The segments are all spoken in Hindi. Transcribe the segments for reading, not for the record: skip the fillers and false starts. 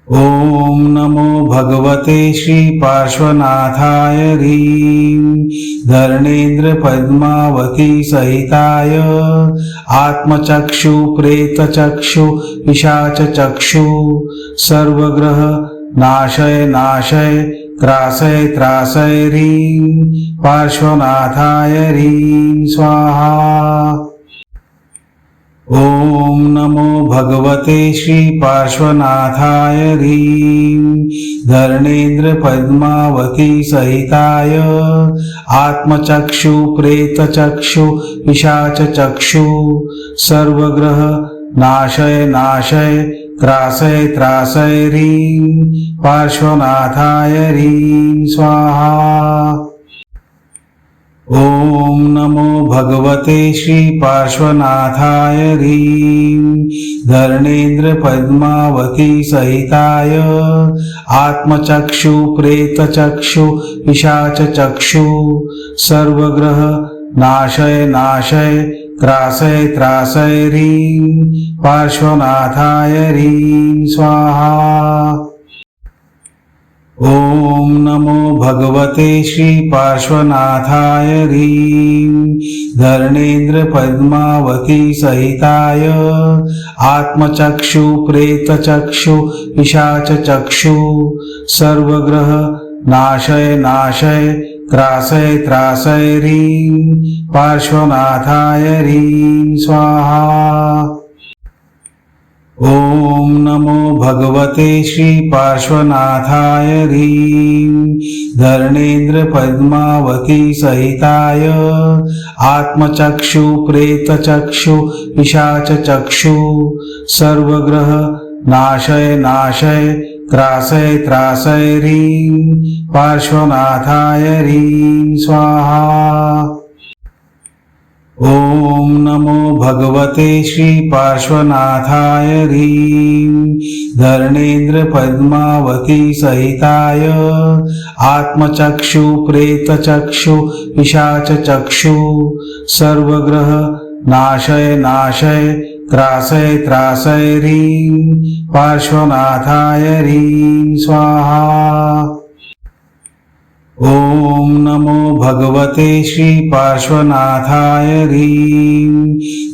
ओम नमो भगवते श्री पार्श्वनाथाय ह्रीं धरणेन्द्र पद्मावती सहिताय आत्मचक्षु प्रेतचक्षु पिशाच चक्षु सर्वग्रह नाशय नाशय त्रासय त्रासय ह्रीं पार्श्वनाथाय ह्रीं स्वाहा। ओम नमो भगवते श्री पार्श्वनाथाय ह्रीं धरणेन्द्र पद्मावती सहिताय आत्मचक्षु प्रेतचक्षु पिशाच चक्षु सर्वग्रह नाशय नाशय त्रासय त्रासय ह्रीं पार्श्वनाथाय ह्रीं स्वाहा। ओम नमो भगवते श्री पार्श्वनाथाय ह्रीं धरणेन्द्र पद्मावती सहिताय आत्मचक्षु प्रेतचक्षु पिशाच चक्षु सर्वग्रह नाशय नाशय त्रासय त्रासय ह्रीं पार्श्वनाथाय ह्रीं स्वाहा। ओम नमो भगवते श्री पार्श्वनाथाय ह्रीं धरणेन्द्र पद्मावती सहिताय आत्मचक्षु प्रेतचक्षु पिशाच चक्षु सर्वग्रह नाशय नाशय त्रासय त्रासय ह्रीं पार्श्वनाथाय ह्रीं स्वाहा। ओम नमो भगवते श्री पार्श्वनाथाय ह्रीं धरणेन्द्र पद्मावती सहिताय आत्मचक्षु प्रेतचक्षु पिशाच चक्षु सर्वग्रह नाशय नाशय त्रासय त्रासय ह्रीं पार्श्वनाथाय ह्रीं स्वाहा। ओम नमो भगवते श्री पार्श्वनाथाय ह्रीं धरणेन्द्र पद्मावती सहिताय आत्मचक्षु प्रेतचक्षु पिशाच चक्षु सर्वग्रह नाशय नाशय त्रासय त्रासय ह्रीं पार्श्वनाथाय ह्रीं स्वाहा। ओम नमो भगवते श्री पार्श्वनाथाय ह्रीं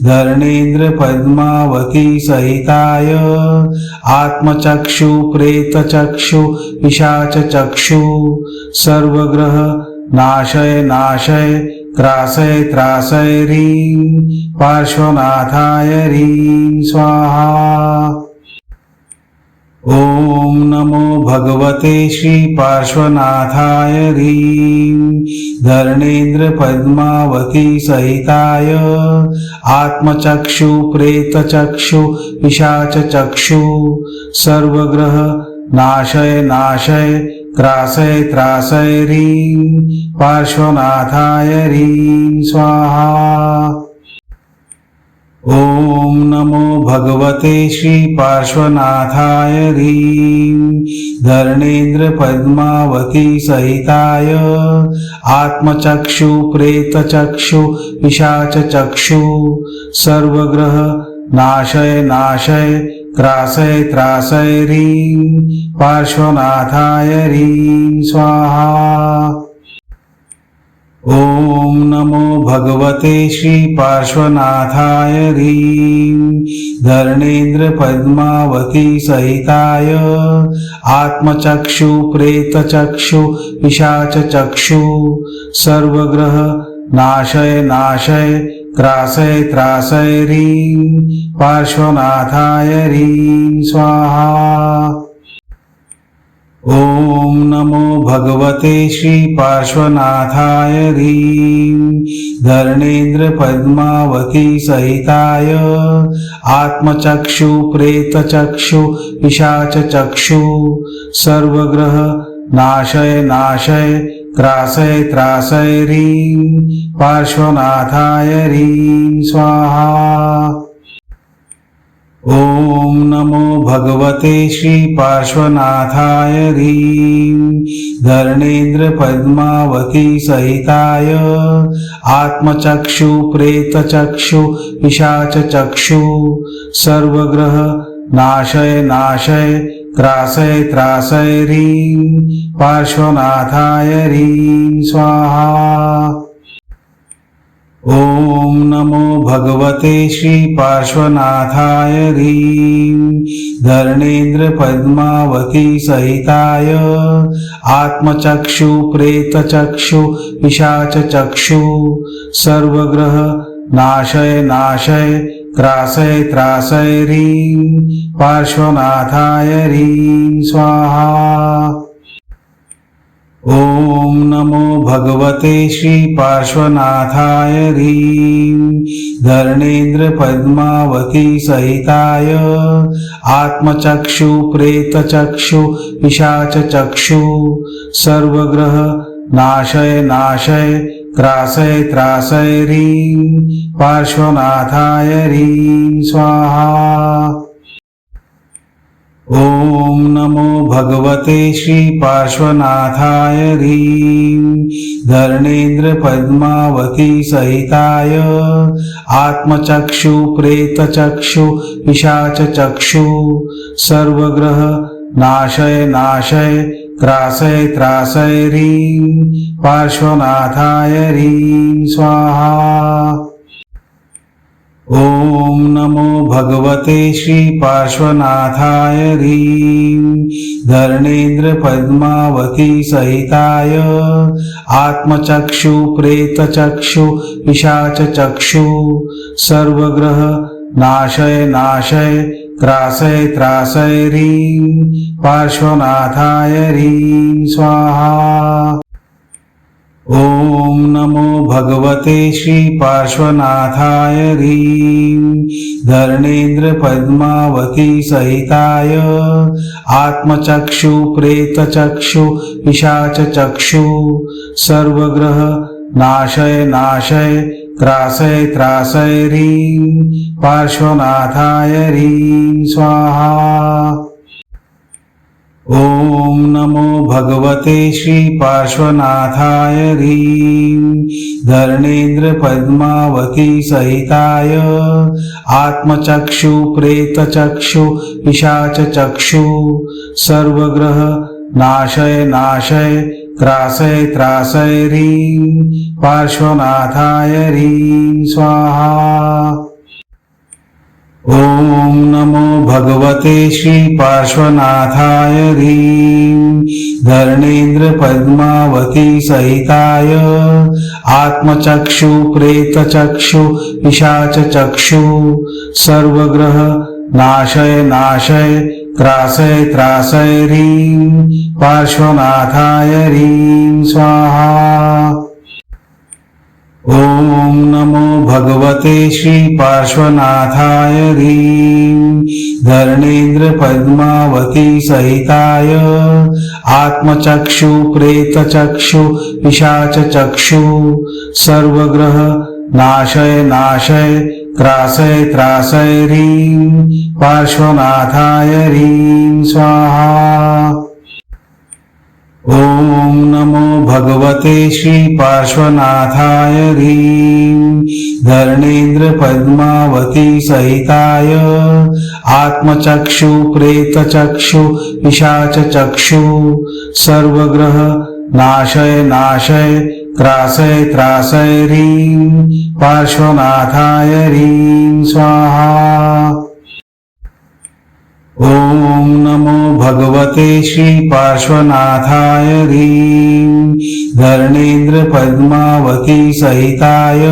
धरणेन्द्र पद्मावती सहिताय आत्मचक्षु प्रेतचक्षु पिशाच चक्षु सर्वग्रह नाशय नाशय त्रासय त्रासय ह्रीं पार्श्वनाथाय ह्रीं स्वाहा। ओम नमो भगवते श्री पार्श्वनाथाय ह्रीं धरणेन्द्र पद्मावती सहिताय आत्मचक्षु प्रेतचक्षु पिशाच चक्षु सर्वग्रह नाशय नाशय त्रासय त्रासय ह्रीं पार्श्वनाथाय ह्रीं स्वाहा। ओम नमो भगवते श्री पार्श्वनाथाय ह्रीं धरणेन्द्र पद्मावती सहिताय आत्मचक्षु प्रेतचक्षु पिशाच चक्षु सर्वग्रह नाशय नाशय त्रासय त्रासय ह्रीं पार्श्वनाथाय ह्रीं स्वाहा। ओम नमो भगवते श्री पार्श्वनाथाय ह्रीं धरणेन्द्र पद्मावती सहिताय आत्मचक्षु प्रेतचक्षु पिशाच चक्षु सर्वग्रह नाशय नाशय त्रासय त्रासय ह्रीं पार्श्वनाथाय ह्रीं स्वाहा। ओम नमो भगवते श्री पार्श्वनाथाय ह्रीं धरणेन्द्र पद्मावती सहिताय आत्मचक्षु प्रेतचक्षु पिशाच चक्षु सर्वग्रह नाशय नाशय त्रासय त्रासय ह्रीं पार्श्वनाथाय ह्रीं स्वाहा। ओम नमो भगवते श्री पार्श्वनाथाय ह्रीं धरणेन्द्र पद्मावती सहिताय आत्मचक्षु प्रेतचक्षु पिशाच चक्षु सर्वग्रह नाशय नाशय त्रासय त्रासय ह्रीं पार्श्वनाथाय ह्रीं स्वाहा। ओम नमो भगवते श्री पार्श्वनाथाय ह्रीं धरणेन्द्र पद्मावती सहिताय आत्मचक्षु प्रेतचक्षु पिशाच चक्षु सर्वग्रह नाशय नाशय त्रासय त्रासय ह्रीं पार्श्वनाथाय ह्रीं स्वाहा। ओम नमो भगवते श्री पार्श्वनाथाय ह्रीं धरणेन्द्र पद्मावती सहिताय आत्मचक्षु प्रेतचक्षु पिशाच चक्षु सर्वग्रह नाशय नाशय त्रासय त्रासय ह्रीं पार्श्वनाथाय ह्रीं स्वाहा। ओम नमो भगवते श्री पार्श्वनाथाय ह्रीं धरणेन्द्र पद्मावती सहिताय आत्मचक्षु प्रेतचक्षु पिशाच चक्षु सर्वग्रह नाशय नाशय त्रासय त्रासय ह्रीं पार्श्वनाथाय ह्रीं स्वाहा। ओम नमो भगवते श्री पार्श्वनाथाय ह्रीं धरणेन्द्र पद्मावती सहिताय आत्मचक्षु प्रेतचक्षु पिशाच चक्षु सर्वग्रह नाशय नाशय त्रासय त्रासय ह्रीं पार्श्वनाथाय ह्रीं स्वाहा। ओम नमो भगवते श्री पार्श्वनाथाय ह्रीं धरणेन्द्र पद्मावती सहिताय आत्मचक्षु प्रेतचक्षु पिशाच चक्षु सर्वग्रह नाशय नाशय त्रासय त्रासय ह्रीं पार्श्वनाथाय ह्रीं स्वाहा। ओम नमो भगवते श्री पार्श्वनाथाय ह्रीं धरणेन्द्र पद्मावती सहिताय आत्मचक्षु प्रेतचक्षु पिशाच चक्षु सर्वग्रह नाशय नाशय त्रासय त्रासय ह्रीं पार्श्वनाथाय ह्रीं स्वाहा। ओम नमो भगवते श्री पार्श्वनाथाय ह्रीं धरणेन्द्र पद्मावती सहिताय आत्मचक्षु प्रेतचक्षु पिशाच चक्षु सर्वग्रह नाशय नाशय त्रासय त्रासय ह्रीं पार्श्वनाथाय ह्रीं स्वाहा। ओम नमो भगवते श्री पार्श्वनाथाय ह्रीं धरणेन्द्र पद्मावती सहिताय आत्मचक्षु प्रेतचक्षु पिशाच चक्षु सर्वग्रह नाशय नाशय त्रासय त्रासय ह्रीं पार्श्वनाथाय ह्रीं स्वाहा। ओम नमो भगवते श्री पार्श्वनाथाय ह्रीं धरणेन्द्र पद्मावती सहिताय आत्मचक्षु प्रेतचक्षु पिशाच चक्षु सर्वग्रह नाशय नाशय त्रासय त्रासय ह्रीं पार्श्वनाथाय ह्रीं स्वाहा। ओम नमो भगवते श्री पार्श्वनाथाय ह्रीं धरणेन्द्र पद्मावती सहिताय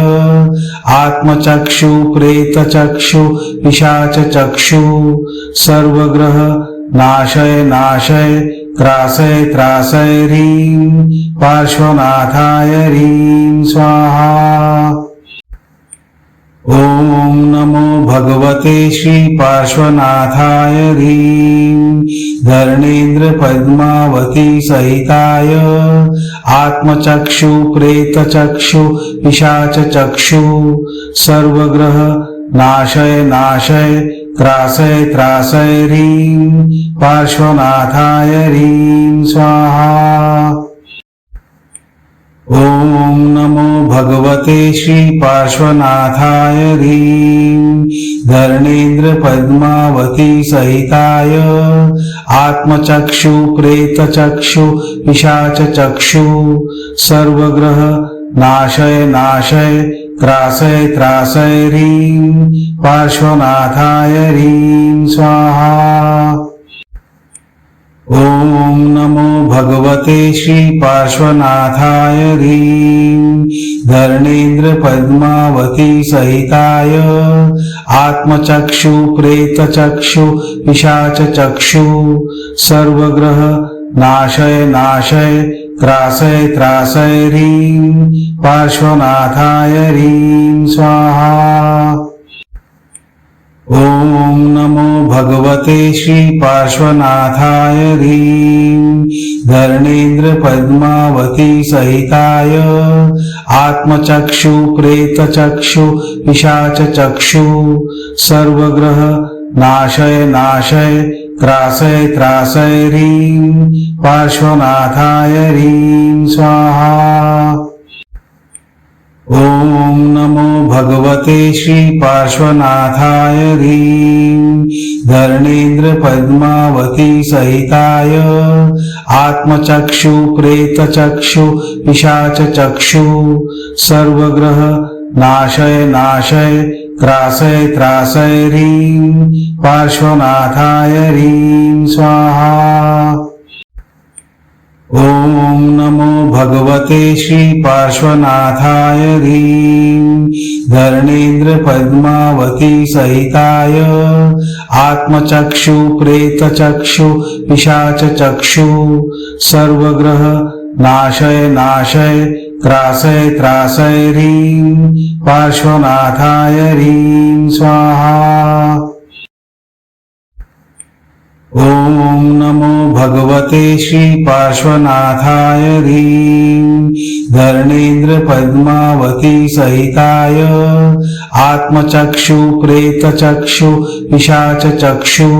आत्मचक्षु प्रेतचक्षु पिशाच चक्षु सर्वग्रह नाशय नाशय त्रासय त्रासय ह्रीं पार्श्वनाथाय ह्रीं स्वाहा। ओम नमो भगवते श्री पार्श्वनाथाय ह्रीं धरणेन्द्र पद्मावती सहिताय आत्मचक्षु प्रेतचक्षु पिशाच चक्षु सर्वग्रह नाशय नाशय त्रासय त्रासय ह्रीं पार्श्वनाथाय ह्रीं स्वाहा। ॐ नमो भगवते श्री पार्श्वनाथाय ह्रीं धरणेन्द्र पद्मावती सहिताय आत्मचक्षु प्रेतचक्षु पिशाच चक्षु सर्वग्रह नाशय नाशय त्रासय त्रासय ह्रीं पार्श्वनाथाय ह्रीं स्वाहा। ॐ नमो भगवते श्री पार्श्वनाथाय ह्रीं धरणेन्द्र पद्मावती सहिताय आत्मचक्षु प्रेतचक्षु पिशाच चक्षु सर्वग्रह नाशय नाशय त्रासय त्रासय ह्रीं पार्श्वनाथाय ह्रीं स्वाहा। ॐ नमो भगवते श्री पार्श्वनाथाय ह्रीं धरणेन्द्र पद्मावती सहिताय आत्मचक्षु प्रेतचक्षु पिशाच चक्षु सर्वग्रह नाशय नाशय त्रासय त्रासय ह्रीं पार्श्वनाथाय ह्रीं स्वाहा। ॐ नमो भगवते श्री पार्श्वनाथाय ह्रीं धरणेन्द्र पद्मावती सहिताय आत्मचक्षु प्रेतचक्षु पिशाच चक्षु सर्वग्रह नाशय नाशय त्रासय त्रासय ह्रीं पार्श्वनाथाय ह्रीं स्वाहा। ॐ नमो भगवते श्री पार्श्वनाथाय ह्रीं धरणेन्द्र पद्मावती सहिताय आत्मचक्षु प्रेतचक्षु पिशाच चक्षु सर्वग्रह नाशय नाशय त्रासय त्रासय ह्रीं पार्श्वनाथाय ह्रीं स्वाहा। ॐ नमो भगवते श्री पार्श्वनाथाय ह्रीं धरणेन्द्र पद्मावती सहिताय आत्मचक्षु प्रेतचक्षु पिशाच चक्षु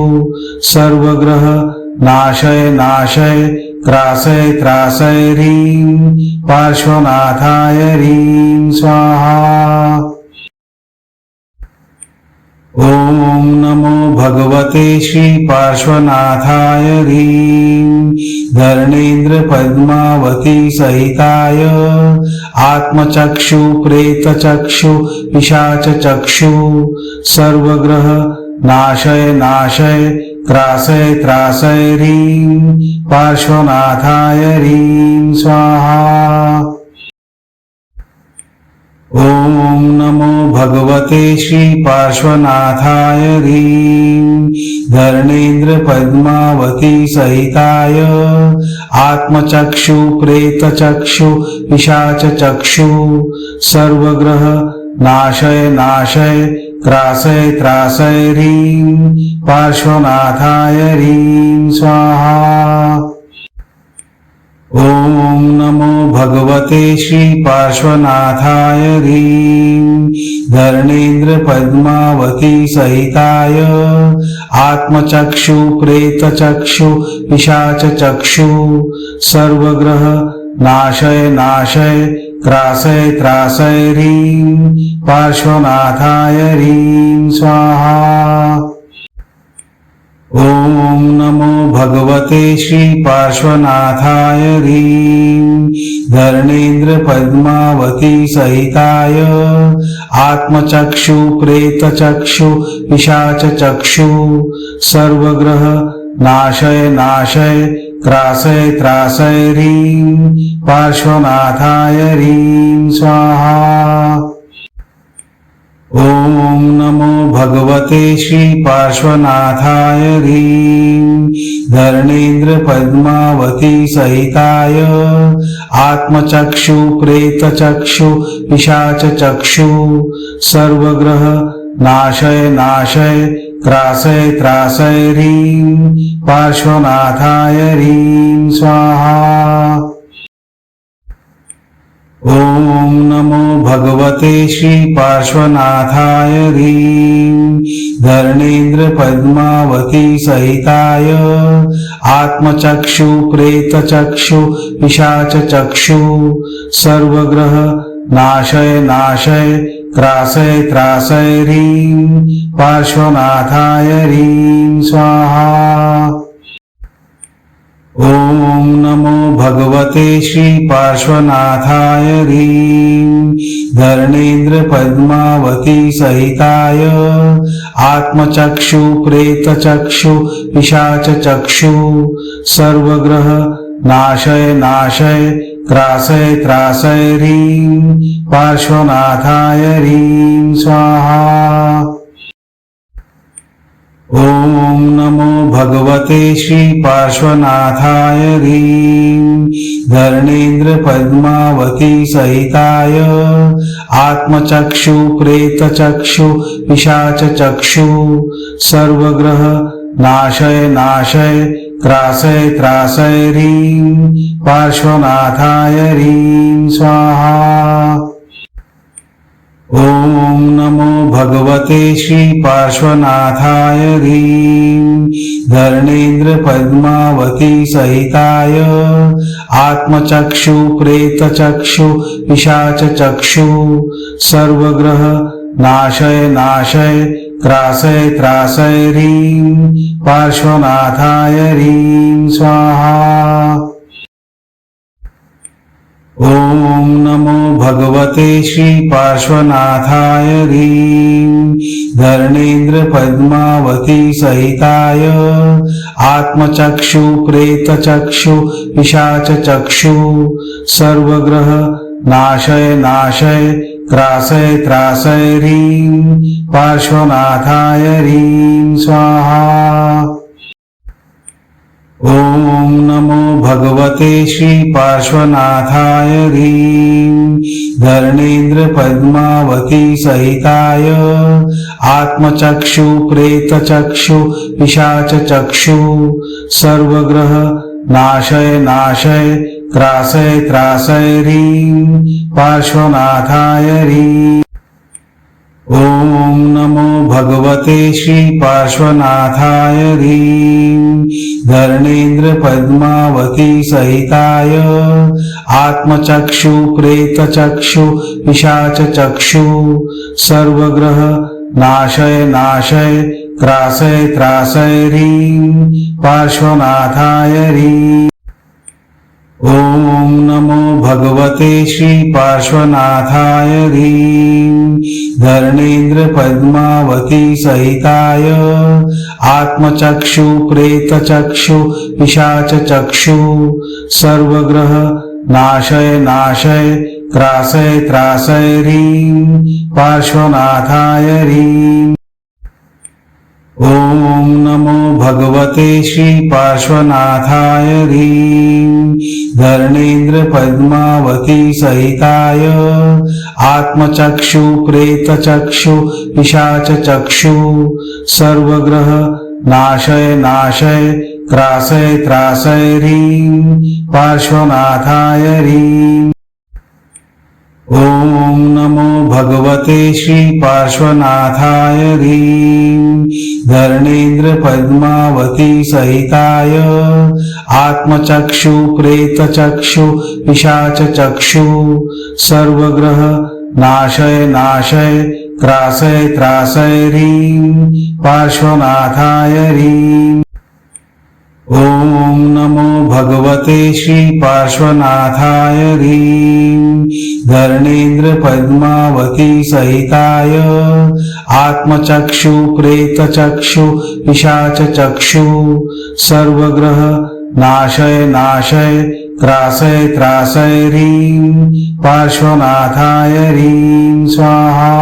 सर्वग्रह नाशय नाशय त्रासय त्रासय ह्रीं पार्श्वनाथाय ह्रीं स्वाहा। ॐ नमो भगवते श्री पार्श्वनाथाय ह्रीं धरणेन्द्र पद्मावती सहिताय आत्मचक्षु प्रेतचक्षु पिशाच चक्षु सर्वग्रह नाशय नाशय त्रासय त्रासय ह्रीं पार्श्वनाथाय ह्रीं स्वाहा। ॐ नमो भगवते श्री पार्श्वनाथाय ह्रीं धरणेन्द्र पद्मावती सहिताय आत्मचक्षु प्रेतचक्षु पिशाच चक्षु सर्वग्रह नाशय नाशय त्रासय त्रासय ह्रीं पार्श्वनाथाय ह्रीं स्वाहा। ॐ नमो भगवते श्री पार्श्वनाथाय ह्रीं धरणेन्द्र पद्मावती सहिताय आत्मचक्षु प्रेतचक्षु पिशाच चक्षु सर्वग्रह नाशय नाशय त्रासय त्रासय ह्रीं पार्श्वनाथाय ह्रीं स्वाहा। ॐ नमो भगवते श्री पार्श्वनाथाय ह्रीं धरणेन्द्र पद्मावती सहिताय आत्मचक्षु प्रेतचक्षु पिशाच चक्षु सर्वग्रह नाशय नाशय त्रासय त्रासय ह्रीं पार्श्वनाथाय ह्रीं स्वाहा। ॐ नमो भगवते श्री पार्श्वनाथाय ह्रीं धरणेन्द्र पद्मावती सहिताय आत्मचक्षु प्रेतचक्षु पिशाच चक्षु सर्वग्रह नाशय नाशय त्रासय त्रासय ह्रीं पार्श्वनाथाय ह्रीं स्वाहा। ॐ नमो भगवते श्रीपार्श्वनाथाय ह्रीं धरणेन्द्र पद्मावती सहिताय आत्मचक्षु प्रेतचक्षु पिशाचचक्षु सर्वग्रह नाशय नाशय त्रासय त्रासय ह्रीं पार्श्वनाथाय ह्रीं स्वाहा। ॐ नमो भगवते श्रीपार्श्वनाथाय ह्रीं धरणेन्द्र पद्मावती सहिताय आत्मचक्षु प्रेतचक्षु पिशाचचक्षु सर्वग्रह नाशय नाशय त्रासय त्रासय ह्रीं पार्श्वनाथाय ह्रीं स्वाहा। ॐ नमो भगवते श्रीपार्श्वनाथाय ह्रीं धरणेन्द्र पद्मावती सहिताय आत्मचक्षु प्रेतचक्षु पिशाचचक्षु सर्वग्रह नाशय नाशय त्रासय त्रासय ह्रीं पार्श्वनाथाय ह्रीं स्वाहा। ॐ नमो भगवते श्रीपार्श्वनाथाय ह्रीं धरणेन्द्र पद्मावती सहिताय आत्मचक्षु प्रेतचक्षु पिशाचचक्षु सर्वग्रह नाशय नाशय त्रासय त्रासय ह्रीं पार्श्वनाथाय ह्रीं स्वाहा। ॐ नमो भगवते श्रीपार्श्वनाथाय ह्रीं धरणेन्द्र पद्मावती सहिताय आत्मचक्षु प्रेतचक्षु पिशाचचक्षु सर्वग्रह नाशय नाशय त्रासय त्रासय ह्रीं पार्श्वनाथाय ह्रीं स्वाहा। ॐ नमो भगवते श्रीपार्श्वनाथाय ह्रीं धरणेन्द्र पद्मावती सहिताय आत्मचक्षु प्रेतचक्षु पिशाचचक्षु सर्वग्रह नाशय नाशय त्रासय त्रासय ह्रीं पार्श्वनाथाय ह्रीं। ॐ नमो भगवते श्रीपार्श्वनाथाय ह्रीं धरणेन्द्र पद्मावती सहिताय आत्मचक्षु प्रेतचक्षु पिशाचचक्षु सर्वग्रह नाशय नाशय त्रासय त्रासय ह्रीं पार्श्वनाथाय ह्रीं। ॐ नमो भगवते श्रीपार्श्वनाथाय ह्रीं धरणेन्द्र पद्मावती सहिताय आत्मचक्षु प्रेतचक्षु पिशाचचक्षु सर्वग्रह नाशय नाशय त्रासय त्रासय ह्रीं पार्श्वनाथाय ह्रीं। ॐ नमो भगवते श्रीपार्श्वनाथाय ह्रीं धरणेन्द्र पद्मावती सहिताय आत्मचक्षु प्रेतचक्षु पिशाचचक्षु सर्वग्रह नाशय नाशय त्रासय त्रासय ह्रीं पार्श्वनाथाय ह्रीं। ॐ नमो भगवते श्रीपार्श्वनाथाय ह्रीं धरणेन्द्र पद्मावती सहिताय आत्मचक्षु प्रेतचक्षु पिशाचचक्षु सर्वग्रह नाशय नाशय त्रासय त्रासय ह्रीं पार्श्वनाथाय ह्रीं। ॐ नमो भगवते श्रीपार्श्वनाथाय ह्रीं धरणेन्द्र पद्मावती सहिताय आत्मचक्षु प्रेतचक्षु पिशाचचक्षु सर्वग्रह नाशय नाशय त्रासय त्रासय ह्रीं पार्श्वनाथाय ह्रीं स्वाहा।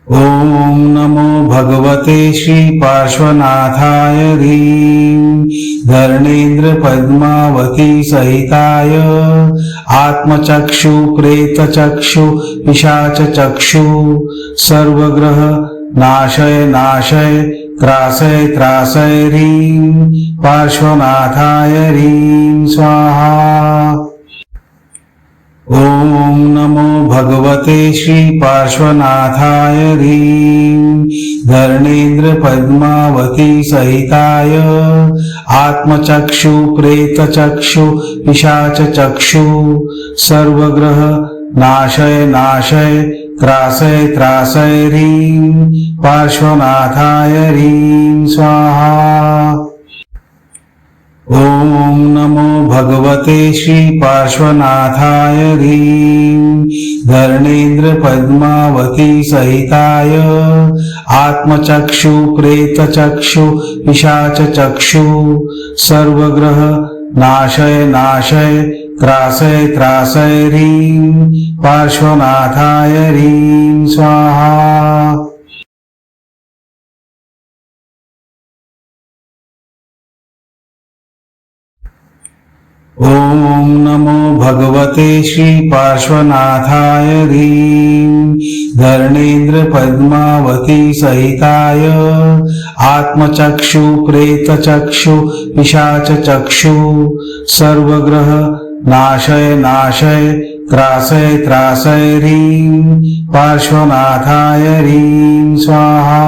ॐ नमो भगवते श्रीपार्श्वनाथाय ह्रीं धरणेन्द्र पद्मावती सहिताय आत्मचक्षु प्रेतचक्षु पिशाचचक्षु सर्वग्रह नाशय नाशय त्रासय त्रासय ह्रीं पार्श्वनाथाय ह्रीं स्वाहा। ओम नमो भगवते श्री पार्श्वनाथाय ह्रीं धरणेन्द्र पद्मावती सहिताय आत्मचक्षु प्रेतचक्षु पिशाच चक्षु सर्वग्रह नाशय नाशय त्रासय त्रासय ह्रीं पार्श्वनाथाय ह्रीं स्वाहा। ओम नमो भगवते श्री पार्श्वनाथाय ह्रीं धरणेन्द्र पद्मावती सहिताय आत्मचक्षु प्रेतचक्षु पिशाच चक्षु सर्वग्रह नाशय नाशय त्रासय त्रासय ह्रीं पार्श्वनाथाय ह्रीं स्वाहा। ओम नमो भगवते श्री पार्श्वनाथाय ह्रीं धरणेन्द्र पद्मावती सहिताय आत्मचक्षु प्रेतचक्षु पिशाच चक्षु सर्वग्रह नाशय नाशय त्रासय त्रासय ह्रीं पार्श्वनाथाय ह्रीं स्वाहा।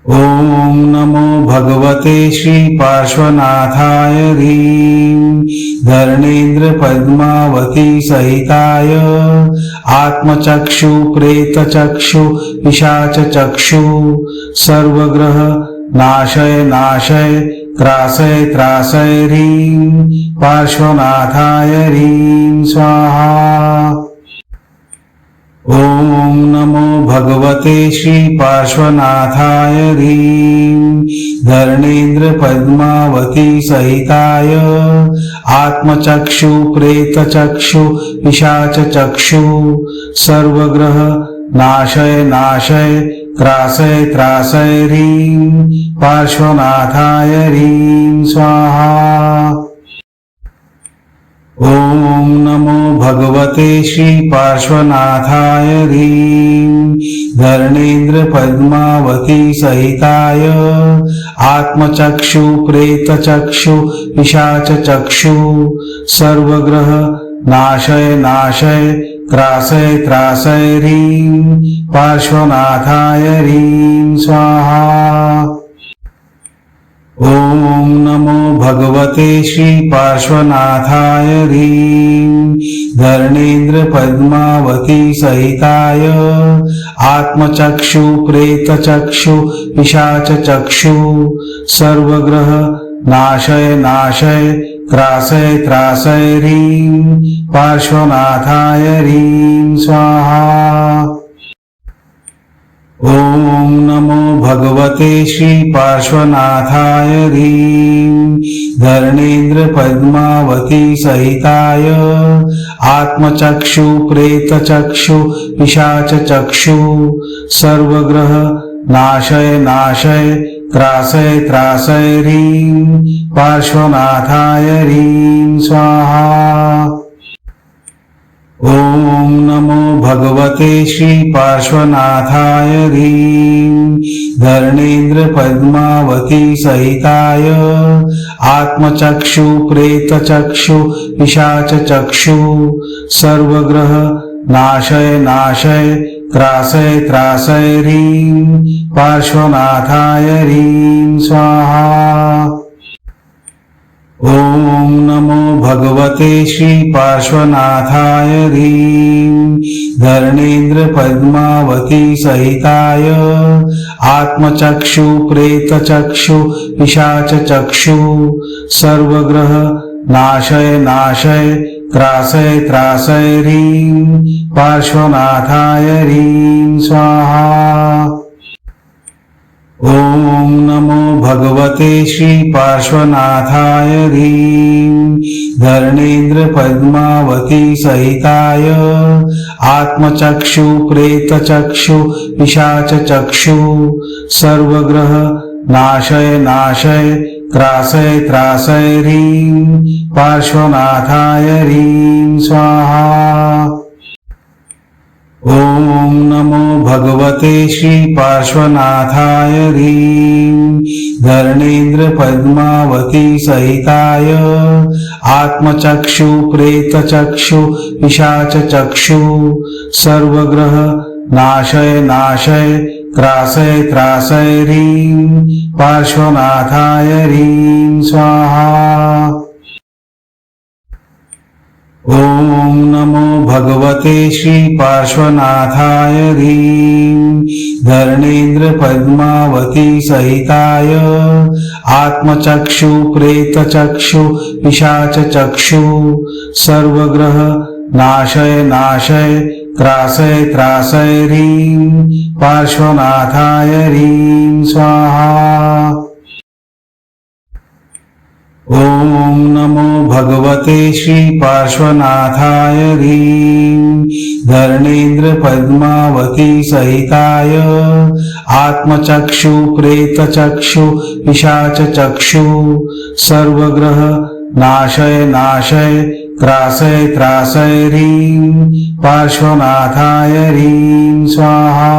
ओम नमो भगवते श्री पार्श्वनाथाय ह्रीं धरणेन्द्र पद्मावती सहिताय आत्मचक्षु प्रेतचक्षु पिशाच चक्षु सर्वग्रह नाशय नाशय त्रासय त्रासय ह्रीं पार्श्वनाथाय ह्रीं स्वाहा। ओम नमो भगवते श्री पार्श्वनाथाय ह्रीं धरणेन्द्र पद्मावती सहिताय आत्मचक्षु प्रेतचक्षु पिशाच चक्षु सर्वग्रह नाशय नाशय त्रासय त्रासय ह्रीं पार्श्वनाथाय ह्रीं स्वाहा। ओम नमो भगवते श्री पार्श्वनाथाय ह्रीं धरणेन्द्र पद्मावती सहिताय आत्मचक्षु प्रेतचक्षु पिशाच चक्षु सर्वग्रह नाशय नाशय त्रासय त्रासय ह्रीं पार्श्वनाथाय ह्रीं स्वाहा। ओम नमो भगवते श्री पार्श्वनाथाय ह्रीं धरणेन्द्र पद्मावती सहिताय आत्मचक्षु प्रेतचक्षु पिशाच चक्षु सर्वग्रह नाशय नाशय त्रासय त्रासय ह्रीं पार्श्वनाथाय ह्रीं स्वाहा। ओम नमो भगवते श्री पार्श्वनाथाय ह्रीं धरणेन्द्र पद्मावती सहिताय आत्मचक्षु प्रेतचक्षु पिशाच चक्षु सर्वग्रह नाशय नाशय त्रासय त्रासय ह्रीं पार्श्वनाथाय ह्रीं स्वाहा। ओम नमो भगवते श्री पार्श्वनाथाय ह्रीं धरणेन्द्र पद्मावती सहिताय आत्मचक्षु प्रेतचक्षु पिशाच चक्षु सर्वग्रह नाशय नाशय त्रासय त्रासय ह्रीं पार्श्वनाथाय ह्रीं स्वाहा। ओम नमो भगवते श्री पार्श्वनाथाय ह्रीं धरणेन्द्र पद्मावती सहिताय आत्मचक्षु प्रेतचक्षु पिशाच चक्षु सर्वग्रह नाशय नाशय त्रासय त्रासय ह्रीं पार्श्वनाथाय ह्रीं स्वाहा। ओम नमो भगवते श्री पार्श्वनाथाय ह्रीं धरणेन्द्र पद्मावती सहिताय आत्मचक्षु प्रेतचक्षु पिशाच चक्षु सर्वग्रह नाशय नाशय त्रासय त्रासय ह्रीं पार्श्वनाथाय ह्रीं स्वाहा। ॐ नमो भगवते श्री पार्श्वनाथाय ह्रीं धरणेन्द्र पद्मावती सहिताय आत्मचक्षु प्रेतचक्षु पिशाचचक्षु सर्वग्रह नाशय नाशय त्रासय त्रासय ह्रीं पार्श्वनाथाय ह्रीं स्वाहा। ॐ नमो भगवते श्री पार्श्वनाथाय ह्रीं धरणेन्द्र पद्मावती सहिताय आत्मचक्षु प्रेतचक्षु पिशाचचक्षु सर्वग्रह नाशय नाशय त्रासय त्रासय ह्रीं पार्श्वनाथाय ह्रीं स्वाहा। ॐ नमो भगवते श्री पार्श्वनाथाय ह्रीं धरणेन्द्र पद्मावती सहिताय आत्मचक्षु प्रेतचक्षु पिशाचचक्षु सर्वग्रह नाशय नाशय त्रासय त्रासय ह्रीं पार्श्वनाथाय ह्रीं स्वाहा।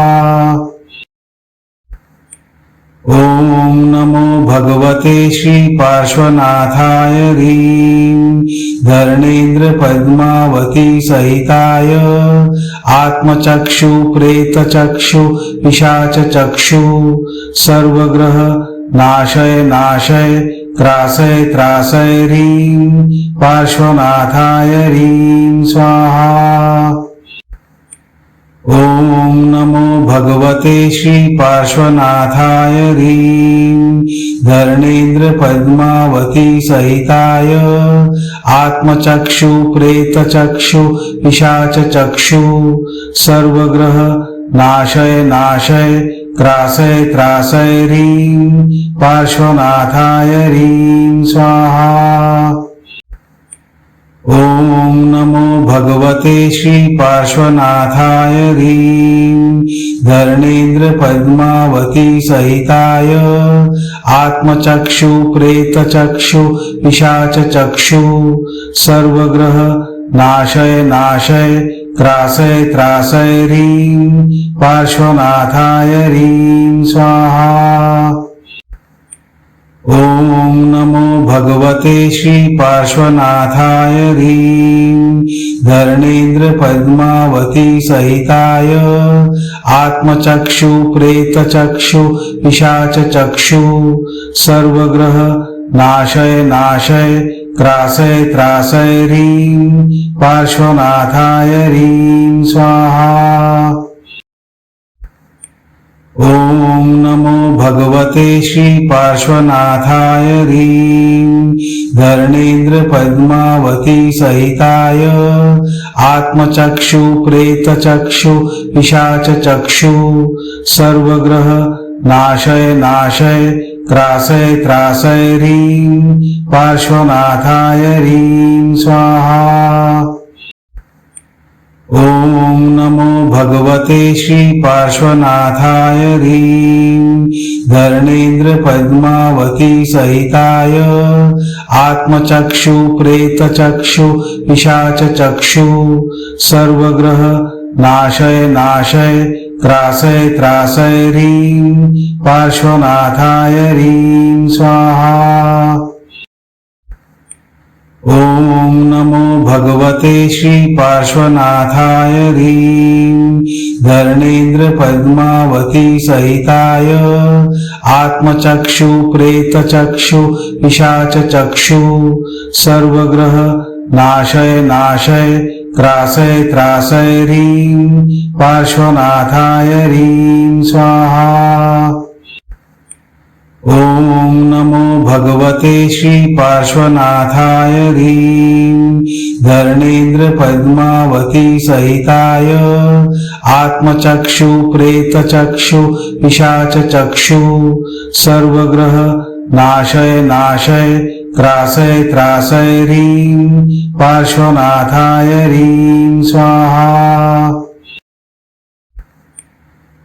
ॐ नमो भगवते श्री पार्श्वनाथाय ह्रीं धरणेन्द्र पद्मावती सहिताय आत्मचक्षु प्रेतचक्षु पिशाचचक्षु सर्वग्रह नाशय नाशय त्रासय त्रासय ह्रीं पार्श्वनाथाय ह्रीं स्वाहा। ॐ नमो भगवते श्री पार्श्वनाथाय ह्रीं धरणेन्द्र पद्मावती सहिताय आत्मचक्षु प्रेतचक्षु पिशाचचक्षु सर्वग्रह नाशय नाशय त्रासय त्रासय ह्रीं पार्श्वनाथाय ह्रीं स्वाहा। ॐ नमो भगवते श्री पार्श्वनाथाय ह्रीं धरणेन्द्र पद्मावती सहिताय आत्मचक्षु प्रेतचक्षु पिशाचचक्षु सर्वग्रह नाशय नाशय त्रासय त्रासय ह्रीं पार्श्वनाथाय ह्रीं स्वाहा। ॐ नमो भगवते श्री पार्श्वनाथाय ह्रीं धरणेन्द्र पद्मावती सहिताय आत्मचक्षु प्रेतचक्षु पिशाचचक्षु सर्वग्रह नाशय नाशय त्रासय त्रासय ह्रीं पार्श्वनाथाय ह्रीं स्वाहा। ॐ नमो भगवते श्री पार्श्वनाथाय ह्रीं धरणेन्द्र पद्मावती सहिताय आत्मचक्षु प्रेतचक्षु पिशाचचक्षु सर्वग्रह नाशय नाशय त्रासय त्रासय ह्रीं पार्श्वनाथाय ह्रीं स्वाहा। ॐ नमो भगवते श्री पार्श्वनाथाय ह्रीं धरणेन्द्र पद्मावती सहिताय आत्मचक्षु प्रेतचक्षु पिशाचचक्षु सर्वग्रह नाशय नाशय त्रासय त्रासय ह्रीं पार्श्वनाथाय ह्रीं स्वाहा। ॐ नमो भगवते श्री पार्श्वनाथाय ह्रीं धरणेन्द्र पद्मावती सहिताय आत्मचक्षु प्रेतचक्षु पिशाचचक्षु सर्वग्रह नाशय नाशय त्रासय त्रासय ह्रीं पार्श्वनाथाय ह्रीं स्वाहा। ॐ नमो भगवते श्री पार्श्वनाथाय ह्रीं धरणेन्द्र पद्मावती सहिताय आत्मचक्षु प्रेतचक्षु पिशाचचक्षु सर्वग्रह नाशय नाशय त्रासय त्रासय ह्रीं पार्श्वनाथाय ह्रीं स्वाहा।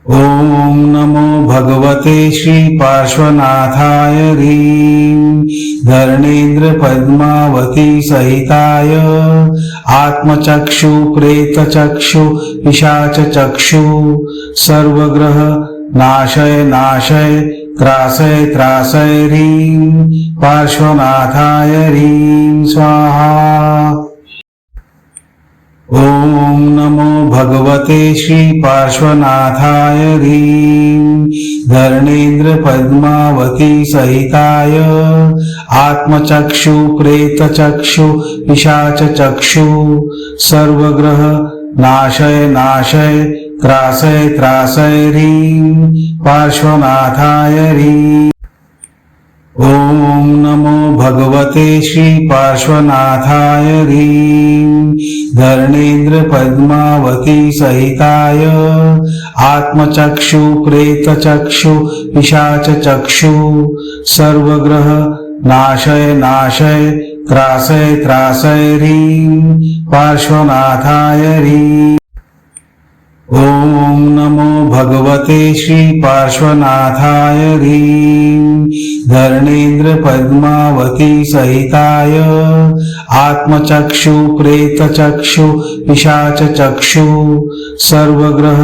ॐ नमो भगवते श्री पार्श्वनाथाय ह्रीं धरणेन्द्र पद्मावती सहिताय आत्मचक्षु प्रेतचक्षु पिशाचचक्षु सर्वग्रह नाशय नाशय त्रासय त्रासय ह्रीं पार्श्वनाथाय ह्रीं स्वाहा। ओम नमो भगवते श्री पार्श्वनाथाय ह्रीं धरणेन्द्र पद्मावती सहिताय आत्मचक्षु प्रेतचक्षु पिशाचचक्षु सर्वग्रह नाशय नाशय त्रासय त्रासय ह्रीं पार्श्वनाथाय ह्रीं। ओम नमो भगवते श्री पार्श्वनाथाय ह्रीं धरणेन्द्र पद्मावती सहिताय आत्मचक्षु प्रेतचक्षु पिशाचचक्षु सर्वग्रह नाशय नाशय त्रासय त्रासय ह्रीं पार्श्वनाथाय ह्रीं। ओम नमो भगवते श्री पार्श्वनाथाय ह्रीं धरणेन्द्र पद्मावती सहिताय आत्मचक्षु प्रेतचक्षु पिशाचचक्षु सर्वग्रह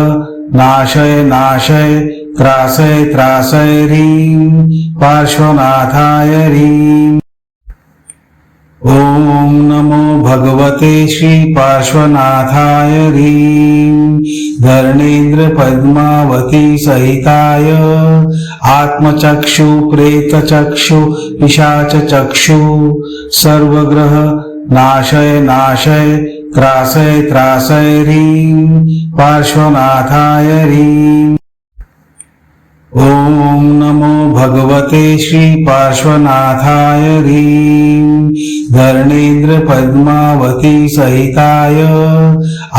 नाशय नाशय त्रासय त्रासय ह्रीं पार्श्वनाथाय ह्रीं। ओम नमो भगवते श्री पार्श्वनाथाय ह्रीं धरणेन्द्र पद्मावती सहिताय आत्मचक्षु प्रेतचक्षु पिशाचचक्षु सर्वग्रह नाशय नाशय त्रासय त्रासय ह्रीं पार्श्वनाथाय ह्रीं। ओम नमो भगवते श्री पार्श्वनाथाय ह्रीं धरणेन्द्र पद्मावती सहिताय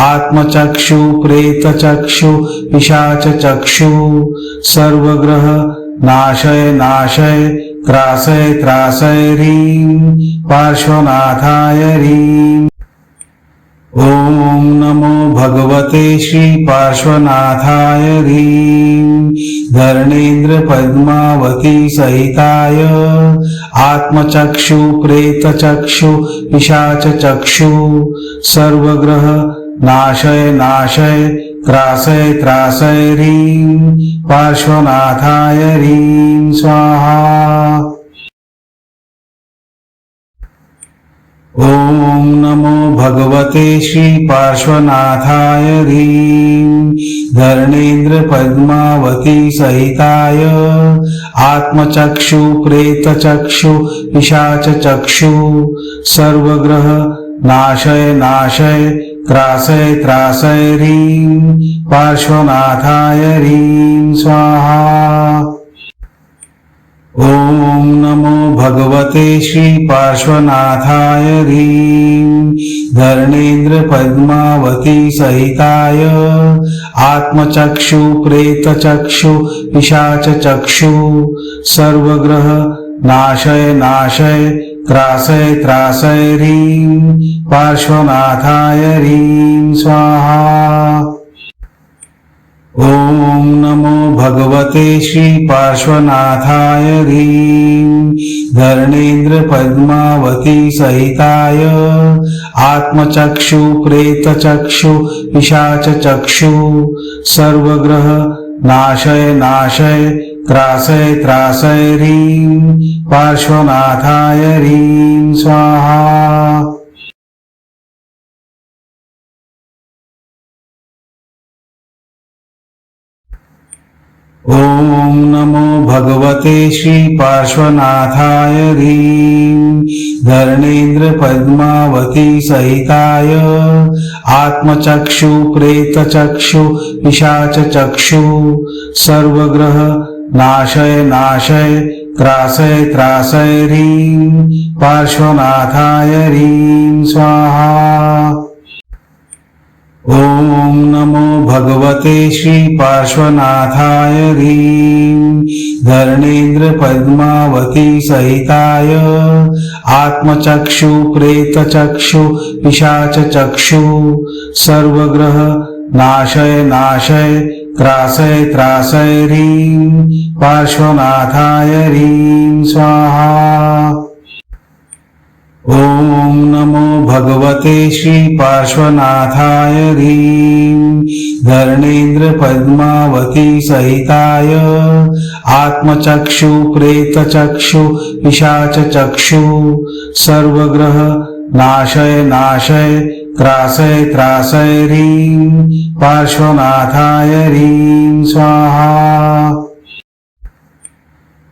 आत्मचक्षु प्रेतचक्षु पिशाचचक्षु सर्वग्रह नाशय नाशय त्रासय त्रासय ह्रीं पार्श्वनाथाय ह्रीं। ओम नमो भगवते श्री पार्श्वनाथाय ह्रीं धरणेन्द्र पद्मावती सहिताय आत्मचक्षु प्रेतचक्षु पिशाचचक्षु सर्वग्रह नाशय नाशय त्रासय त्रासय ह्रीं पार्श्वनाथाय ह्रीं स्वाहा। ओम नमो भगवते श्री पार्श्वनाथाय ह्रीं धरणेन्द्र पद्मावती सहिताय आत्मचक्षु प्रेतचक्षु पिशाचचक्षु सर्वग्रह नाशय नाशय त्रासय त्रासय ह्रीं पार्श्वनाथाय ह्रीं स्वाहा। ओम नमो भगवते श्री पार्श्वनाथाय ह्रीं धरणेन्द्र पद्मावती सहिताय आत्मचक्षु प्रेतचक्षु पिशाचचक्षु सर्वग्रह नाशय नाशय त्रासय त्रासय ह्रीं पार्श्वनाथाय ह्रीं स्वाहा। ओम नमो भगवते श्री पार्श्वनाथाय ह्रीं धरणेन्द्र पद्मावती सहिताय आत्मचक्षु प्रेतचक्षु पिशाचचक्षु सर्वग्रह नाशय नाशय त्रासय त्रासय ह्रीं पार्श्वनाथाय ह्रीं स्वाहा। ओम नमो भगवते श्री पार्श्वनाथाय ह्रीं धरणेन्द्र पद्मावती सहिताय आत्मचक्षु प्रेतचक्षु पिशाचचक्षु सर्वग्रह नाशय नाशय त्रासय त्रासय ह्रीं पार्श्वनाथाय ह्रीं स्वाहा। ओम नमो भगवते श्री पार्श्वनाथाय ह्रीं धरणेन्द्र पद्मावती सहिताय आत्मचक्षु प्रेतचक्षु पिशाचचक्षु सर्वग्रह नाशय नाशय त्रासय त्रासय ह्रीं पार्श्वनाथाय ह्रीं स्वाहा। ॐ नमो भगवते श्री पार्श्वनाथाय ह्रीं धर्मेन्द्र पद्मावती सहिताय आत्मचक्षु प्रेतचक्षु पिशाचचक्षु सर्वग्रह नाशय नाशय त्रासय त्रासय ह्रीं पार्श्वनाथाय ह्रीं स्वाहा।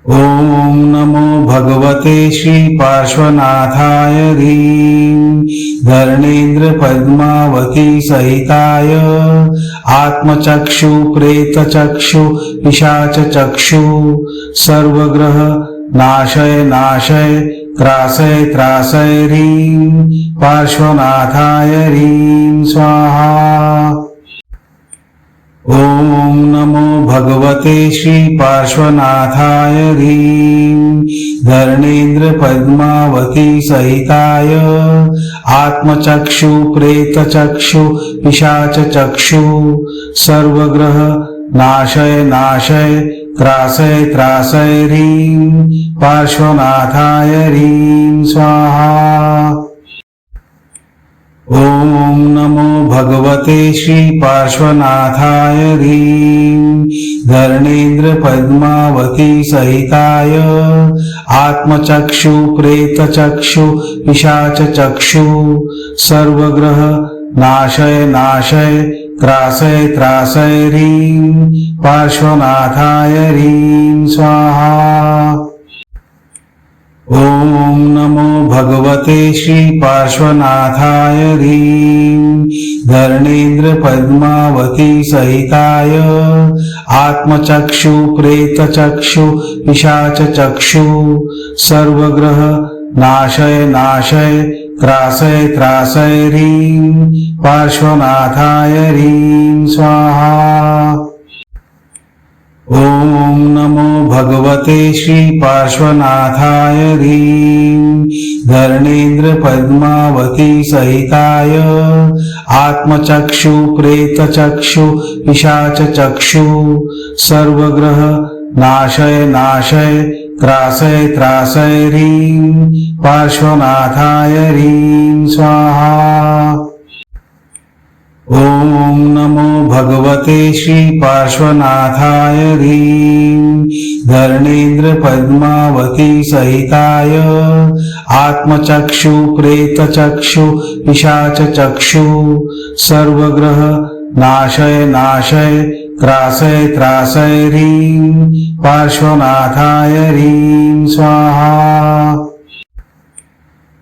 ॐ नमो भगवते श्री पार्श्वनाथाय ह्रीं धर्मेन्द्र पद्मावती सहिताय आत्मचक्षु प्रेतचक्षु पिशाचचक्षु सर्वग्रह नाशय नाशय त्रासय त्रासय ह्रीं पार्श्वनाथाय ह्रीं स्वाहा। ॐ नमो भगवते श्री पार्श्वनाथाय ह्रीं धर्मेन्द्र पद्मावती सहिताय आत्मचक्षु प्रेतचक्षु पिशाचचक्षु सर्वग्रह नाशय नाशय त्रासय त्रासय ह्रीं पार्श्वनाथाय ह्रीं स्वाहा। ॐ नमो भगवते श्री पार्श्वनाथाय ह्रीं धर्मेन्द्र पद्मावती सहिताय आत्मचक्षु प्रेतचक्षु पिशाचचक्षु सर्वग्रह नाशय नाशय त्रासय त्रासय ह्रीं पार्श्वनाथाय ह्रीं स्वाहा। ॐ नमो भगवते श्री पार्श्वनाथाय ह्रीं धर्मेन्द्र पद्मावती सहिताय आत्मचक्षु प्रेतचक्षु पिशाचचक्षु सर्वग्रह नाशय नाशय त्रासय त्रासय ह्रीं पार्श्वनाथाय ह्रीं स्वाहा। ॐ नमो भगवते श्री पार्श्वनाथाय ह्रीं धर्मेन्द्र पद्मावती सहिताय आत्मचक्षु प्रेतचक्षु पिशाचचक्षु सर्वग्रह नाशय नाशय त्रासय त्रासय ह्रीं पार्श्वनाथाय ह्रीं स्वाहा। ॐ नमो भगवते श्री पार्श्वनाथाय ह्रीं धर्मेन्द्र पद्मावती सहिताय आत्मचक्षु प्रेतचक्षु पिशाचचक्षु सर्वग्रह नाशय नाशय त्रासय त्रासय ह्रीं पार्श्वनाथाय ह्रीं स्वाहा।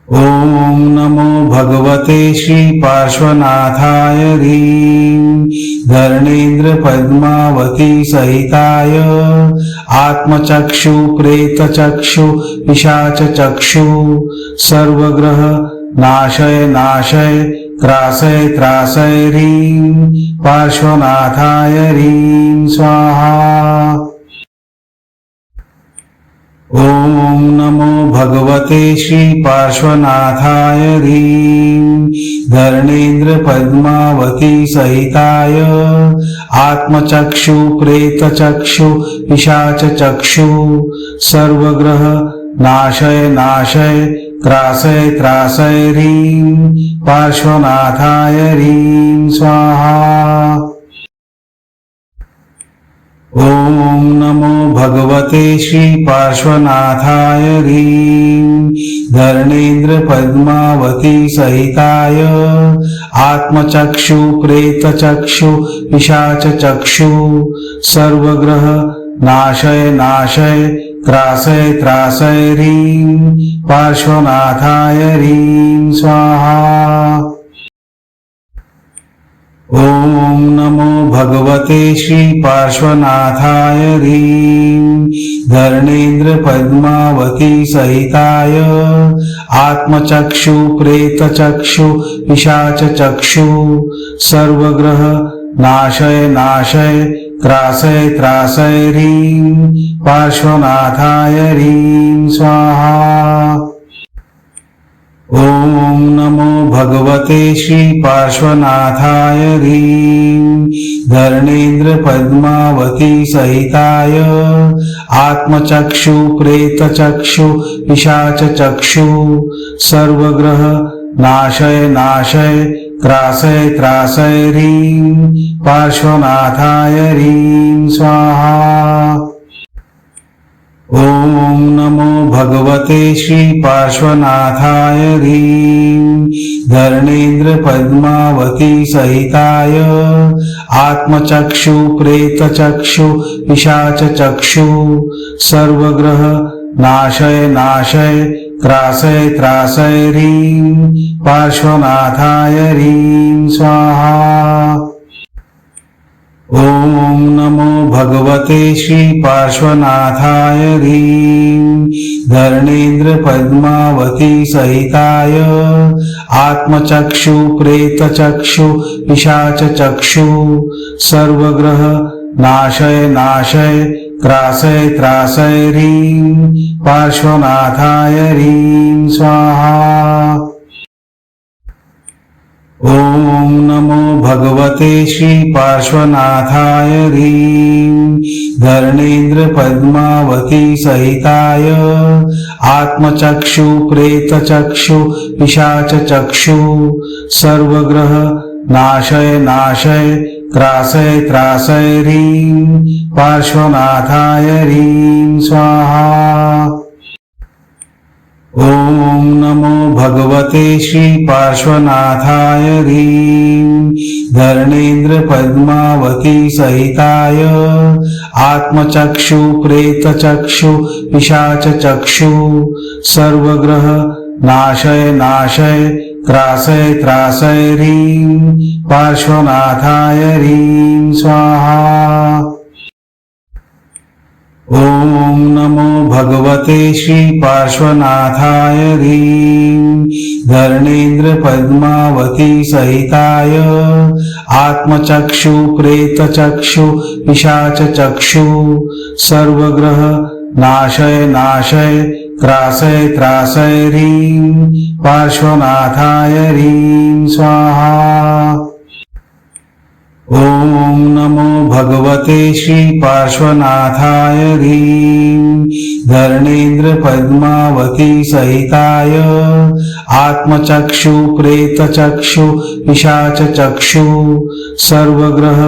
ॐ नमो भगवते श्री पार्श्वनाथाय ह्रीं धर्मेन्द्र पद्मावती सहिताय आत्मचक्षु प्रेतचक्षु पिशाचचक्षु सर्वग्रह नाशय नाशय त्रासय त्रासय ह्रीं पार्श्वनाथाय ह्रीं स्वाहा। ॐ नमो भगवते श्री पार्श्वनाथाय ह्रीं धर्मेन्द्र पद्मावती सहिताय आत्मचक्षु प्रेतचक्षु पिशाचचक्षु सर्वग्रह नाशय नाशय त्रासय त्रासय ह्रीं पार्श्वनाथाय ह्रीं स्वाहा। ॐ नमो भगवते श्री पार्श्वनाथाय ह्रीं धर्मेन्द्र पद्मावती सहिताय आत्मचक्षु प्रेतचक्षु पिशाचचक्षु सर्वग्रह नाशय नाशय त्रासय त्रासय ह्रीं पार्श्वनाथाय ह्रीं स्वाहा। ॐ नमो भगवते श्री पार्श्वनाथाय ह्रीं धर्मेन्द्र पद्मावती सहिताय आत्मचक्षु प्रेतचक्षु पिशाचचक्षु सर्वग्रह नाशय नाशय त्रासय त्रासय ह्रीं पार्श्वनाथाय ह्रीं स्वाहा। ॐ नमो भगवते श्री पार्श्वनाथाय ह्रीं धरणेन्द्र पद्मावती सहिताय आत्मचक्षु प्रेतचक्षु पिशाच चक्षु सर्वग्रह नाशय नाशय त्रासय त्रासय ह्रीं पार्श्वनाथाय ह्रीं स्वाहा। ॐ नमो भगवते श्री पार्श्वनाथाय ह्रीं धरणेन्द्र पद्मावती सहिताय आत्मचक्षु प्रेतचक्षु पिशाच चक्षु सर्वग्रह नाशय नाशय त्रासय त्रासय ह्रीं पार्श्वनाथाय ह्रीं स्वाहा। ॐ नमो भगवते श्री पार्श्वनाथाय ह्रीं धरणेन्द्र पद्मावती सहिताय आत्मचक्षु प्रेतचक्षु पिशाच चक्षु सर्वग्रह नाशय नाशय त्रासय त्रासय ह्रीं पार्श्वनाथाय ह्रीं स्वाहा। ॐ नमो भगवते श्री पार्श्वनाथाय ह्रीं धरणेन्द्र पद्मावती सहिताय आत्मचक्षु प्रेतचक्षु पिशाच चक्षु सर्वग्रह नाशय नाशय त्रासय त्रासय ह्रीं पार्श्वनाथाय ह्रीं स्वाहा। ॐ नमो भगवते श्री पार्श्वनाथाय ह्रीं धरणेन्द्र पद्मावती सहिताय आत्मचक्षु प्रेतचक्षु पिशाच चक्षु सर्वग्रह नाशय नाशय त्रासय त्रासय ह्रीं पार्श्वनाथाय ह्रीं स्वाहा। ॐ नमो भगवते श्री पार्श्वनाथाय ह्रीं धरणेन्द्र पद्मावती सहिताय आत्मचक्षु प्रेतचक्षु पिशाच चक्षु सर्वग्रह नाशय नाशय त्रासय त्रासय ह्रीं पार्श्वनाथाय ह्रीं स्वाहा। ॐ नमो भगवते श्री पार्श्वनाथाय ह्रीं धरणेन्द्र पद्मावती सहिताय आत्मचक्षु प्रेतचक्षु पिशाच चक्षु सर्वग्रह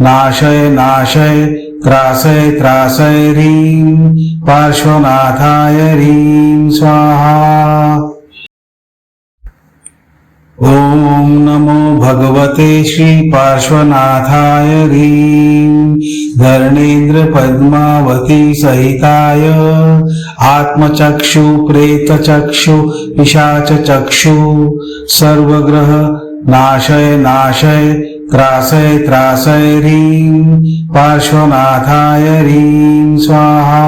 नाशय नाशय त्रासय त्रासय ह्रीं पार्श्वनाथाय ह्रीं स्वाहा। ॐ नमो भगवते श्री पार्श्वनाथाय ह्रीं धरणेन्द्र पद्मावती सहिताय आत्मचक्षु प्रेतचक्षु पिशाच चक्षु सर्वग्रह नाशय नाशय त्रासय त्रासय ह्रीं पार्श्वनाथाय ह्रीं स्वाहा।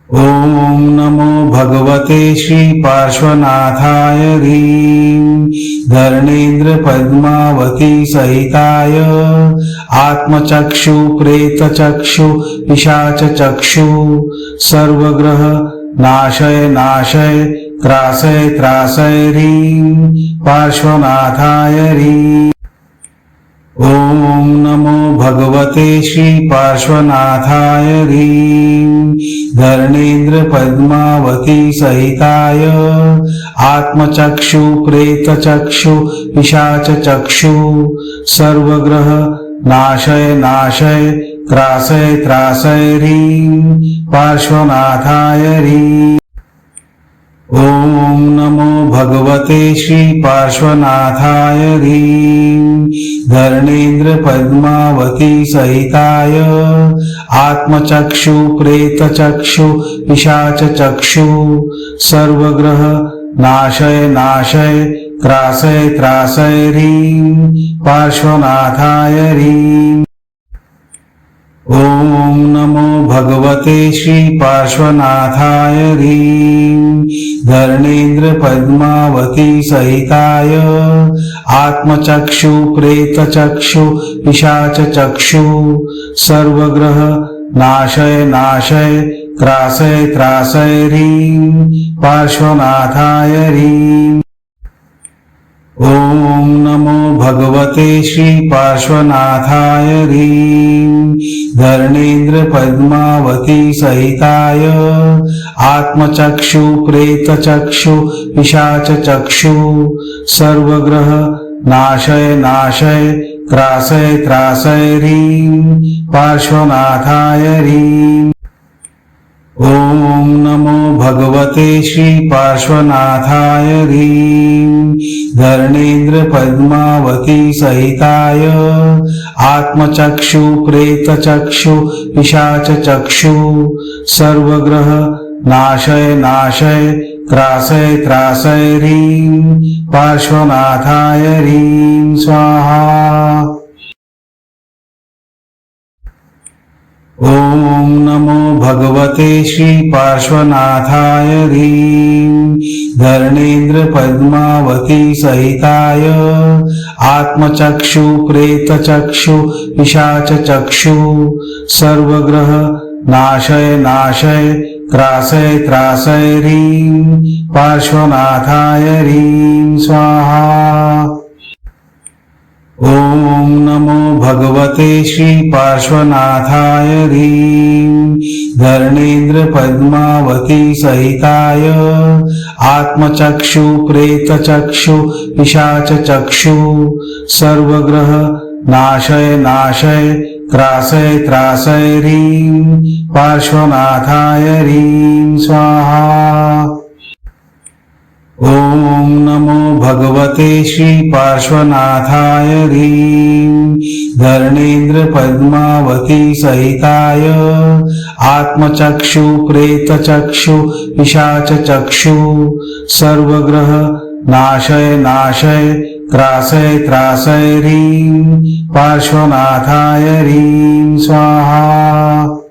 ॐ नमो भगवते श्री पार्श्वनाथाय ह्रीं धरणेन्द्र पद्मावती सहिताय आत्मचक्षु प्रेतचक्षु पिशाच चक्षु सर्वग्रह नाशय नाशय त्रासय त्रासय ह्रीं पार्श्वनाथाय ह्रीं। ॐ नमो भगवते श्री पार्श्वनाथाय ह्रीं धरणेन्द्र पद्मावती सहिताय आत्मचक्षु प्रेतचक्षु पिशाच चक्षु सर्वग्रह नाशय नाशय त्रासय त्रासय ह्रीं पार्श्वनाथाय ह्रीं। ॐ नमो भगवते श्री पार्श्वनाथाय ह्रीं धरणेन्द्र पद्मावती सहिताय आत्मचक्षु प्रेतचक्षु पिशाच चक्षु सर्वग्रह नाशय नाशय त्रासय त्रासय ह्रीं पार्श्वनाथाय ह्रीं। ॐ नमो भगवते श्री पार्श्वनाथाय ह्रीं धरणेन्द्र पद्मावती सहिताय आत्मचक्षु प्रेतचक्षु पिशाच चक्षु सर्वग्रह नाशय नाशय त्रासय त्रासय ह्रीं पार्श्वनाथाय ह्रीं। ॐ नमो भगवते श्री पार्श्वनाथाय ह्रीं धर्मेन्द्र पद्मावती सहिताय आत्मचक्षु प्रेतचक्षु पिशाच चक्षु सर्वग्रह नाशय नाशय त्रासय त्रासय ह्रीं पार्श्वनाथाय ह्रीं। ॐ नमो भगवते श्री पार्श्वनाथाय ह्रीं धर्मेन्द्र पद्मावती सहिताय आत्मचक्षु प्रेतचक्षु पिशाच चक्षु सर्वग्रह नाशय नाशय त्रासय त्रासय ह्रीं पार्श्वनाथाय ह्रीं स्वाहा। ॐ नमो भगवते श्री पार्श्वनाथाय ह्रीं धर्मेन्द्र पद्मावती सहिताय आत्मचक्षु प्रेतचक्षु पिशाच चक्षु सर्वग्रह नाशय नाशय त्रासय त्रासय ह्रीं पार्श्वनाथाय ह्रीं स्वाहा। ॐ नमो भगवते श्री पार्श्वनाथाय ह्रीं धर्मेन्द्र पद्मावती सहिताय आत्मचक्षु प्रेतचक्षु पिशाच चक्षु सर्वग्रह नाशय नाशय त्रासय त्रासय ह्रीं पार्श्वनाथाय ह्रीं स्वाहा। ॐ नमो भगवते श्री पार्श्वनाथाय ह्रीं धर्मेन्द्र पद्मावती सहिताय आत्मचक्षु प्रेतचक्षु पिशाच चक्षु सर्वग्रह नाशय नाशय त्रासय त्रासय ह्रीं पार्श्वनाथाय ह्रीं स्वाहा।